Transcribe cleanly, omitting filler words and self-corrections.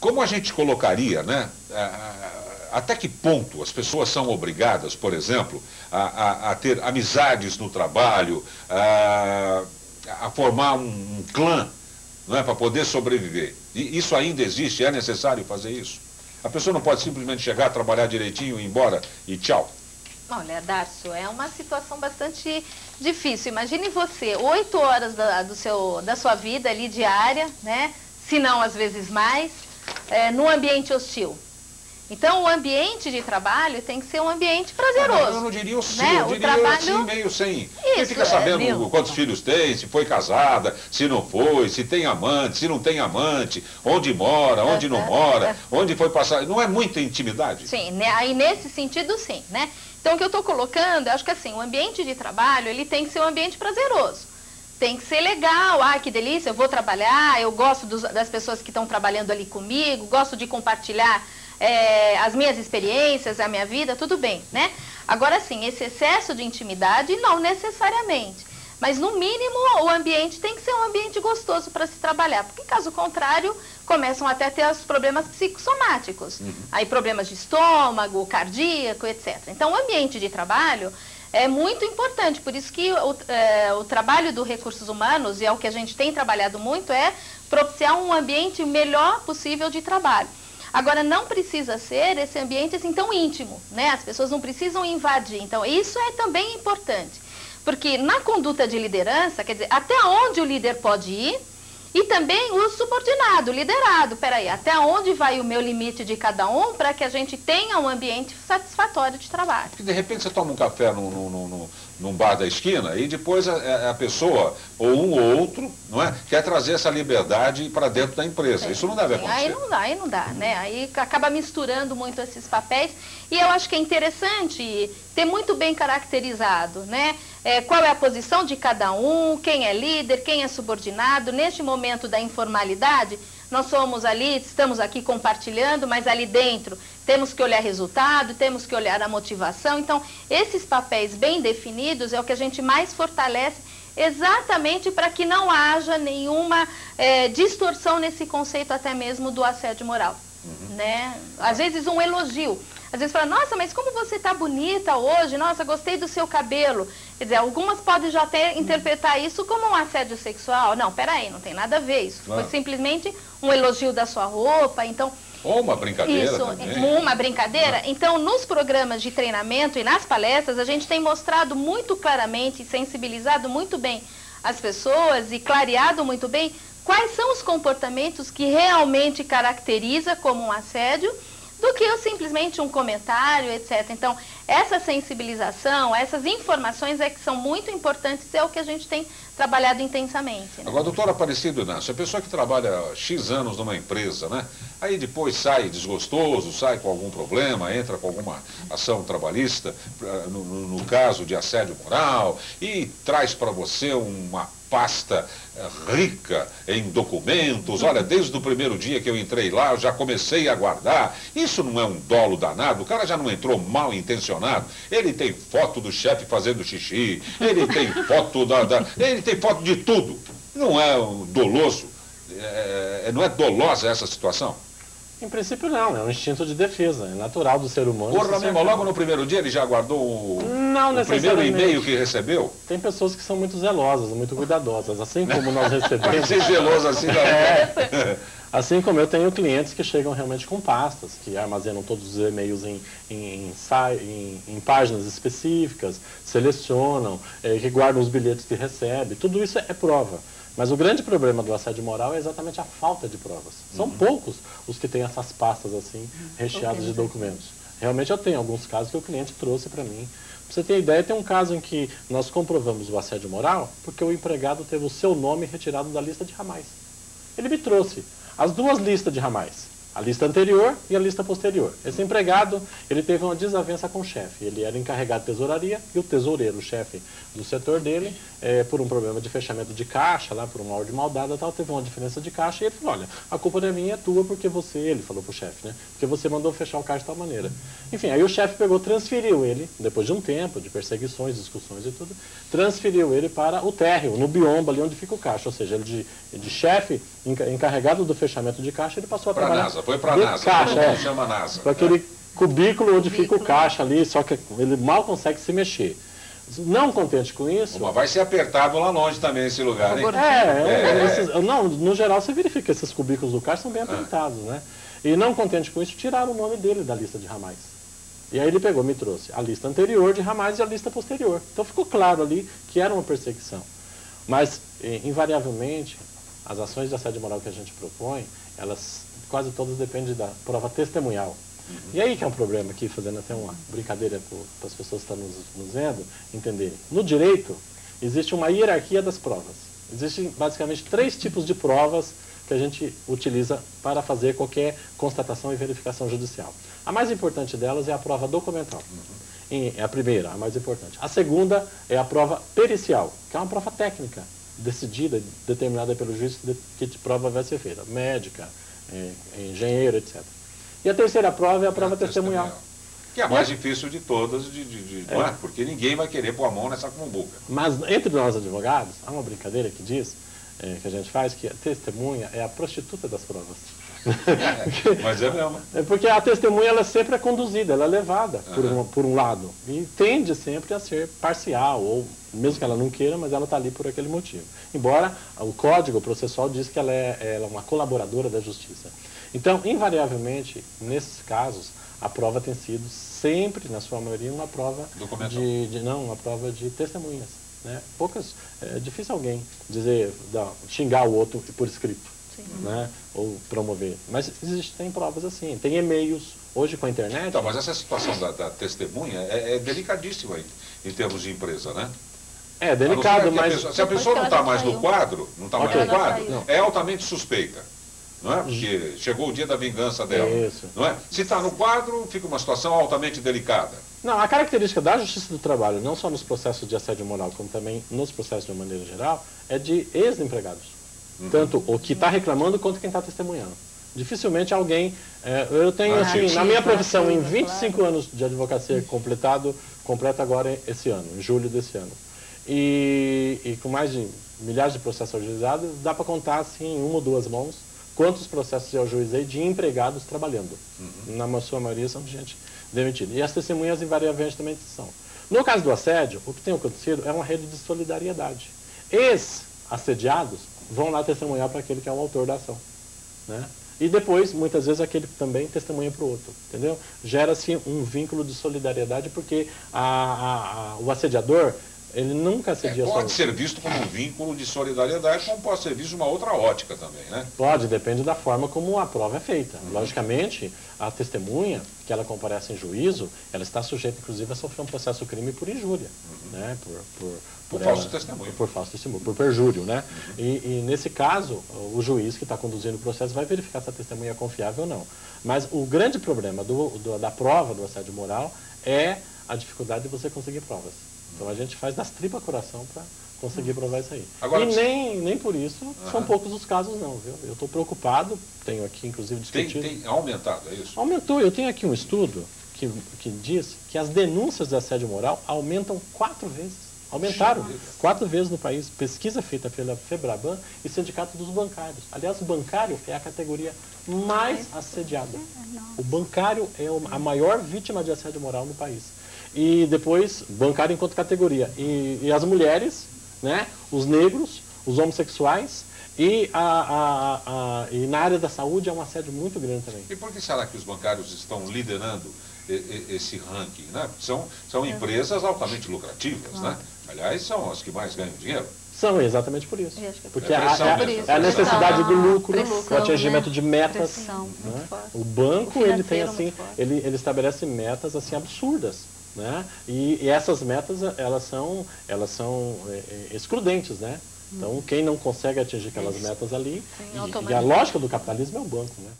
como a gente colocaria, né? Até que ponto as pessoas são obrigadas, por exemplo, a ter amizades no trabalho, a formar um clã, não é, para poder sobreviver? E isso ainda existe? É necessário fazer isso? A pessoa não pode simplesmente chegar, trabalhar direitinho, ir embora e tchau? Olha, Darcio, é uma situação bastante difícil. Imagine você, 8 horas da sua vida ali diária, né? Se não, às vezes mais, num ambiente hostil. Então, o ambiente de trabalho tem que ser um ambiente prazeroso. Eu não diria hostil, né? Eu diria trabalho... assim, meio sem... Quem Isso, fica sabendo quantos filhos tem, se foi casada, se não foi, se tem amante, se não tem amante, onde mora, onde não mora, onde foi passar... Não é muita intimidade? Sim, aí nesse sentido, sim, né? Então, o que eu estou colocando, eu acho que assim, o ambiente de trabalho, ele tem que ser um ambiente prazeroso. Tem que ser legal, que delícia, eu vou trabalhar, eu gosto das pessoas que estão trabalhando ali comigo, gosto de compartilhar as minhas experiências, a minha vida, tudo bem, né? Agora sim, esse excesso de intimidade, não necessariamente. Mas, no mínimo, o ambiente tem que ser um ambiente gostoso para se trabalhar. Porque, caso contrário, começam até a ter os problemas psicossomáticos. Aí, problemas de estômago, cardíaco, etc. Então, o ambiente de trabalho é muito importante. Por isso que o trabalho dos recursos humanos, e é o que a gente tem trabalhado muito, é propiciar um ambiente melhor possível de trabalho. Agora, não precisa ser esse ambiente assim tão íntimo, né? As pessoas não precisam invadir. Então, isso é também importante. Porque na conduta de liderança, quer dizer, até onde o líder pode ir, e também o subordinado, o liderado. Peraí, até onde vai o meu limite de cada um para que a gente tenha um ambiente satisfatório de trabalho? Porque de repente você toma um café num bar da esquina e depois a pessoa, ou um ou outro, não é, quer trazer essa liberdade para dentro da empresa. Isso não deve acontecer. Aí não dá, né? Aí acaba misturando muito esses papéis. E eu acho que é interessante ter muito bem caracterizado, né? Qual é a posição de cada um, quem é líder, quem é subordinado. Neste momento da informalidade, nós somos ali, estamos aqui compartilhando, mas ali dentro temos que olhar resultado, temos que olhar a motivação. Então, esses papéis bem definidos é o que a gente mais fortalece, exatamente para que não haja nenhuma distorção nesse conceito até mesmo do assédio moral. Né? Às vezes um elogio. Às vezes fala, nossa, mas como você está bonita hoje, nossa, gostei do seu cabelo. Quer dizer, algumas podem já até interpretar isso como um assédio sexual. Não, peraí, não tem nada a ver isso. Foi simplesmente um elogio da sua roupa, então... Ou uma brincadeira também. Uma brincadeira. Então, nos programas de treinamento e nas palestras, a gente tem mostrado muito claramente e sensibilizado muito bem as pessoas e clareado muito bem quais são os comportamentos que realmente caracteriza como um assédio do que simplesmente um comentário, etc. Então, essa sensibilização, essas informações que são muito importantes, é o que a gente tem trabalhado intensamente. Né? Agora, doutora Aparecido Inácio, a pessoa que trabalha X anos numa empresa, né? Aí depois sai desgostoso, sai com algum problema, entra com alguma ação trabalhista, no caso de assédio moral, e traz para você uma pasta rica em documentos. Olha, desde o primeiro dia que eu entrei lá, eu já comecei a guardar. Isso não é um dolo danado? O cara já não entrou mal intencionado. Ele tem foto do chefe fazendo xixi, ele tem foto ele tem foto de tudo. Não é doloso? Não é dolosa essa situação? Em princípio não, é um instinto de defesa, é natural do ser humano. Porra mesmo, logo no primeiro dia ele já guardou o primeiro e-mail que recebeu? Tem pessoas que são muito zelosas, muito cuidadosas, assim como nós recebemos. Ser zeloso assim também. Assim como eu tenho clientes que chegam realmente com pastas, que armazenam todos os e-mails em páginas específicas, selecionam, que guardam os bilhetes que recebe, tudo isso é prova. Mas o grande problema do assédio moral é exatamente a falta de provas. São poucos os que têm essas pastas assim, recheadas de documentos. Realmente eu tenho alguns casos que o cliente trouxe para mim. Pra você ter ideia, tem um caso em que nós comprovamos o assédio moral porque o empregado teve o seu nome retirado da lista de ramais. Ele me trouxe as duas listas de ramais. A lista anterior e a lista posterior. Esse empregado, ele teve uma desavença com o chefe. Ele era encarregado de tesouraria e o tesoureiro, o chefe do setor dele, por um problema de fechamento de caixa, lá por uma ordem mal dada, tal, teve uma diferença de caixa e ele falou, olha, a culpa não é minha, é tua, porque você, ele falou pro chefe, né? Porque você mandou fechar o caixa de tal maneira. Enfim, aí o chefe pegou, transferiu ele, depois de um tempo de perseguições, discussões e tudo, transferiu ele para o térreo, no biombo, ali onde fica o caixa. Ou seja, ele de chefe encarregado do fechamento de caixa, ele passou a Para a trabalhar... NASA, foi para a de NASA, caixa, chama NASA. para aquele cubículo onde fica o caixa ali, só que ele mal consegue se mexer. Não contente com isso... Mas vai ser apertado lá longe também esse lugar, hein? Não, no geral você verifica que esses cubículos do caixa são bem apertados, né? E não contente com isso, tiraram o nome dele da lista de ramais. E aí ele pegou, me trouxe a lista anterior de ramais e a lista posterior. Então ficou claro ali que era uma perseguição. Mas, invariavelmente, as ações de assédio moral que a gente propõe, elas quase todas dependem da prova testemunhal. E aí que é um problema aqui, fazendo até uma brincadeira para as pessoas que estão nos vendo entenderem. No direito, existe uma hierarquia das provas. Existem basicamente 3 tipos de provas que a gente utiliza para fazer qualquer constatação e verificação judicial. A mais importante delas é a prova documental. É a primeira, a mais importante. A segunda é a prova pericial, que é uma prova técnica, decidida, determinada pelo juiz que prova vai ser feita. Médica, engenheiro, etc. E a terceira prova é a prova testemunhal. Que é a mais difícil de todas, não é? Porque ninguém vai querer pôr a mão nessa cumbuca. Mas entre nós advogados, há uma brincadeira que diz, que a gente faz, que a testemunha é a prostituta das provas. Mas é mesmo. Porque a testemunha ela sempre é conduzida, ela é levada por um lado. E tende sempre a ser parcial, ou mesmo que ela não queira, mas ela está ali por aquele motivo. Embora o Código Processual diz que ela é uma colaboradora da justiça. Então, invariavelmente, nesses casos, a prova tem sido sempre, na sua maioria, uma prova uma prova de testemunhas. Né? É difícil alguém xingar o outro por escrito, né? Ou promover. Mas tem provas assim, tem e-mails, hoje com a internet... Então, mas essa situação da testemunha é delicadíssima em termos de empresa, né? É delicado, mas... Se a pessoa não está mais no quadro, é altamente suspeita. Não é? Porque chegou o dia da vingança dela. Isso. Não é? Se está no quadro, fica uma situação altamente delicada. Não, a característica da Justiça do Trabalho, não só nos processos de assédio moral, como também nos processos de uma maneira geral, é de ex-empregados. Tanto o que está reclamando quanto quem está testemunhando. Dificilmente alguém... eu tenho, assim, na minha profissão, em 25 anos de advocacia completa agora esse ano, em julho desse ano. E com mais de milhares de processos ajuizados, dá para contar, assim, em 1 ou 2 mãos, quantos processos eu ajuizei de empregados trabalhando. Na sua maioria são de gente demitida. E as testemunhas invariavelmente também são. No caso do assédio, o que tem acontecido é uma rede de solidariedade. Ex-assediados vão lá testemunhar para aquele que é o autor da ação. Né? E depois, muitas vezes, aquele também testemunha para o outro. Entendeu? Gera-se um vínculo de solidariedade porque o assediador... Ele nunca assedia pode ser visto como um vínculo de solidariedade, como pode ser visto de uma outra ótica também, né? Pode, depende da forma como a prova é feita. Logicamente, a testemunha, que ela comparece em juízo, ela está sujeita, inclusive, a sofrer um processo crime por injúria, né? Por falso testemunho. Por falso testemunho, por perjúrio, né? E nesse caso, o juiz que está conduzindo o processo vai verificar se a testemunha é confiável ou não. Mas o grande problema da prova do assédio moral é a dificuldade de você conseguir provas. Então a gente faz das tripas coração para conseguir provar isso aí. Agora, e nem por isso são poucos os casos não, viu? Eu estou preocupado, tenho aqui inclusive discutido... Tem aumentado, é isso? Aumentou, eu tenho aqui um estudo que diz que as denúncias de assédio moral aumentam 4 vezes. Aumentaram 4 vezes no país. Pesquisa feita pela FEBRABAN e Sindicato dos Bancários. Aliás, o bancário é a categoria mais assediada. O bancário é a maior vítima de assédio moral no país. E depois, bancário enquanto categoria. E as mulheres, né, os negros, os homossexuais e na área da saúde é um assédio muito grande também. E por que será que os bancários estão liderando esse ranking? Né? São empresas altamente lucrativas, né? Aliás, são as que mais ganham dinheiro. São exatamente por isso. Porque é a necessidade do lucro, o atingimento de metas. Né? O banco ele tem assim, ele estabelece metas assim absurdas. Né? E essas metas elas são excludentes, né? Então quem não consegue atingir aquelas metas ali, e a lógica do capitalismo é o banco, né?